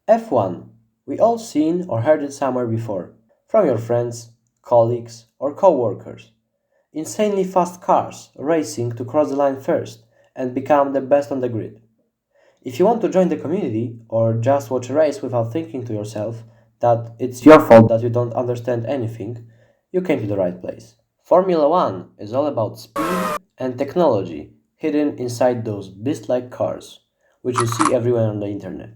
F1. We all seen or heard it somewhere before, from your friends, colleagues, or co-workers. Insanely fast cars racing to cross the line first and become the best on the grid. If you want to join the community or just watch a race without thinking to yourself that it's your fault that you don't understand anything, you came to the right place. Formula One is all about speed and technology hidden inside those beast like cars, which you see everywhere on the internet.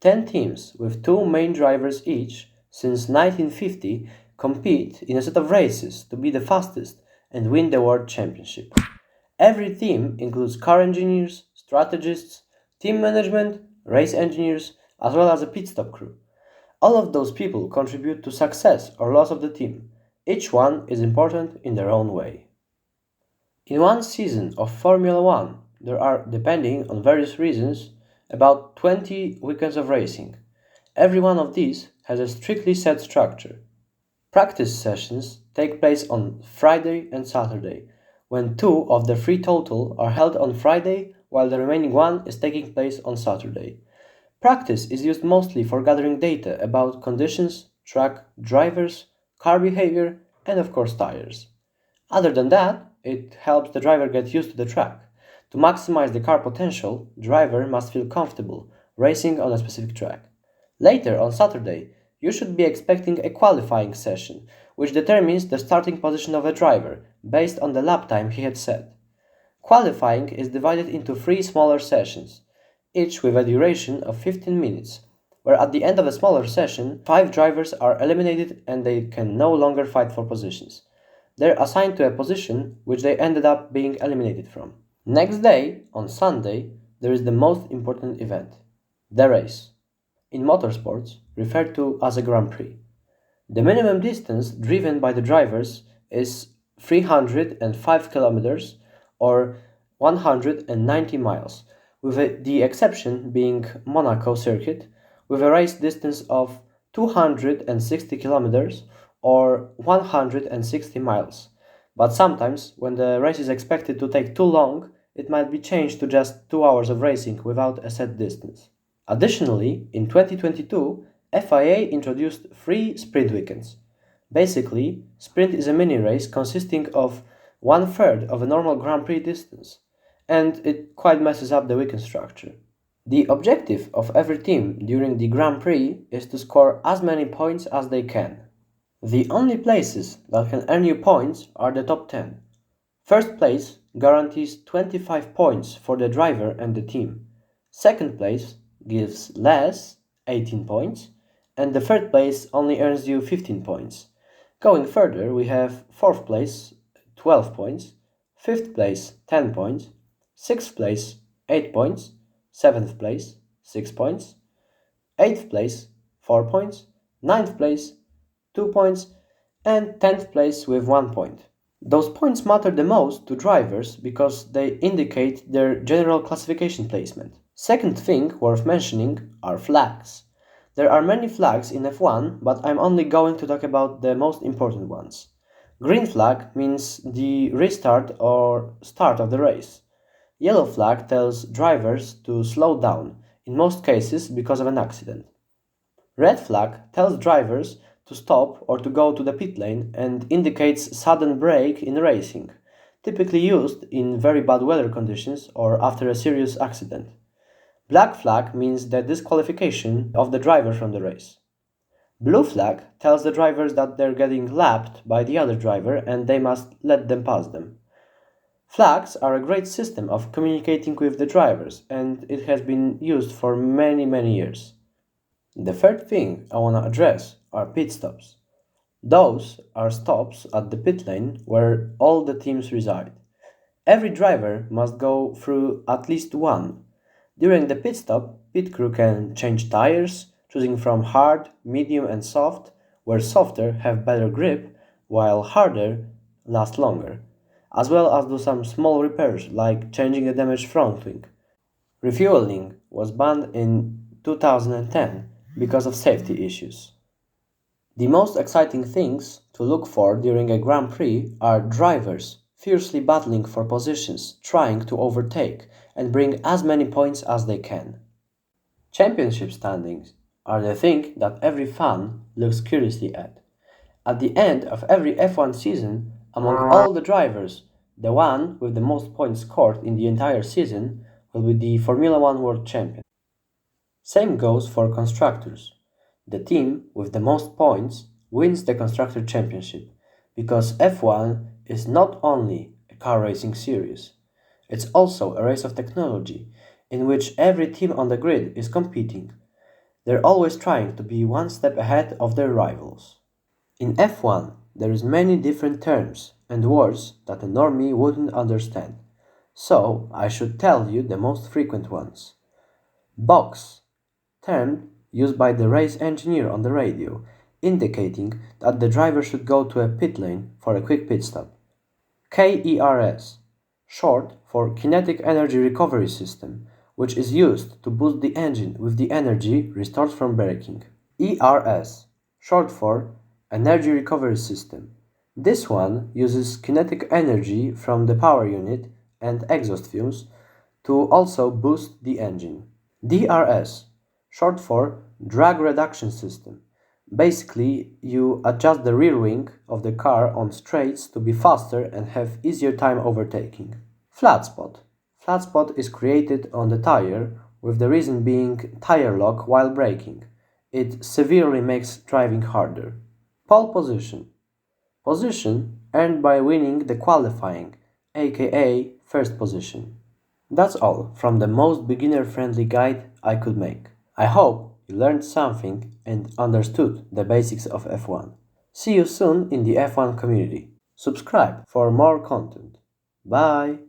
10 teams with two main drivers each since 1950 compete in a set of races to be the fastest and win the world championship. Every team includes car engineers, strategists, team management, race engineers, as well as a pit stop crew. All of those people contribute to success or loss of the team. Each one is important in their own way. In one season of Formula One, there are, depending on various reasons, about 20 weekends of racing. Every one of these has a strictly set structure. Practice sessions take place on Friday and Saturday, when two of the three total are held on Friday while the remaining one is taking place on Saturday. Practice is used mostly for gathering data about conditions, track, drivers, car behavior, and of course tires. Other than that, it helps the driver get used to the track. To maximize the car potential, driver must feel comfortable racing on a specific track. Later on Saturday, you should be expecting a qualifying session, which determines the starting position of a driver based on the lap time he had set. Qualifying is divided into three smaller sessions, each with a duration of 15 minutes, where at the end of a smaller session, 5 drivers are eliminated and they can no longer fight for positions. They're assigned to a position which they ended up being eliminated from. Next day, on Sunday, there is the most important event, the race, in motorsports referred to as a Grand Prix. The minimum distance driven by the drivers is 305 kilometers or 190 miles, with the exception being Monaco circuit, with a race distance of 260 kilometers or 160 miles. But sometimes, when the race is expected to take too long, it might be changed to just 2 hours of racing without a set distance. Additionally, in 2022, FIA introduced 3 sprint weekends. Basically, sprint is a mini race consisting of one third of a normal Grand Prix distance, and it quite messes up the weekend structure. The objective of every team during the Grand Prix is to score as many points as they can. The only places that can earn you points are the top 10. First place guarantees 25 points for the driver and the team. Second place gives less, 18 points, and the third place only earns you 15 points. Going further, we have 4th place, 12 points, 5th place, 10 points, 6th place, 8 points, 7th place, 6 points, 8th place, 4 points, 9th place, 2 points, and 10th place with 1 point. Those points matter the most to drivers because they indicate their general classification placement. Second thing worth mentioning are flags. There are many flags in F1, but I'm only going to talk about the most important ones. Green flag means the restart or start of the race. Yellow flag tells drivers to slow down, in most cases because of an accident. Red flag tells drivers to stop or to go to the pit lane and indicates sudden break in racing, typically used in very bad weather conditions or after a serious accident. Black flag means the disqualification of the driver from the race. Blue flag tells the drivers that they're getting lapped by the other driver and they must let them pass them. Flags are a great system of communicating with the drivers and it has been used for many years. The third thing I want to address are pit stops. Those are stops at the pit lane where all the teams reside. Every driver must go through at least one. During the pit stop, pit crew can change tires, choosing from hard, medium, and soft, where softer have better grip, while harder last longer, as well as do some small repairs like changing a damaged front wing. Refueling was banned in 2010 because of safety issues. The most exciting things to look for during a Grand Prix are drivers fiercely battling for positions, trying to overtake and bring as many points as they can. Championship standings are the thing that every fan looks curiously at. At the end of every F1 season, among all the drivers, the one with the most points scored in the entire season will be the Formula One World Champion. Same goes for constructors. The team with the most points wins the Constructor Championship, because F1 is not only a car racing series, it's also a race of technology in which every team on the grid is competing. They're always trying to be one step ahead of their rivals. In F1, there is many different terms and words that a normie wouldn't understand, so I should tell you the most frequent ones. Box, term used by the race engineer on the radio, indicating that the driver should go to a pit lane for a quick pit stop. KERS, short for Kinetic Energy Recovery System, which is used to boost the engine with the energy restored from braking. ERS, short for Energy Recovery System. This one uses kinetic energy from the power unit and exhaust fumes to also boost the engine. DRS, short for Drag Reduction System. Basically, you adjust the rear wing of the car on straights to be faster and have easier time overtaking. Flat spot. Flat spot is created on the tire, with the reason being tire lock while braking. It severely makes driving harder. Pole position. Position earned by winning the qualifying, aka first position. That's all from the most beginner-friendly guide I could make. I hope you learned something and understood the basics of F1. See you soon in the F1 community. Subscribe for more content. Bye!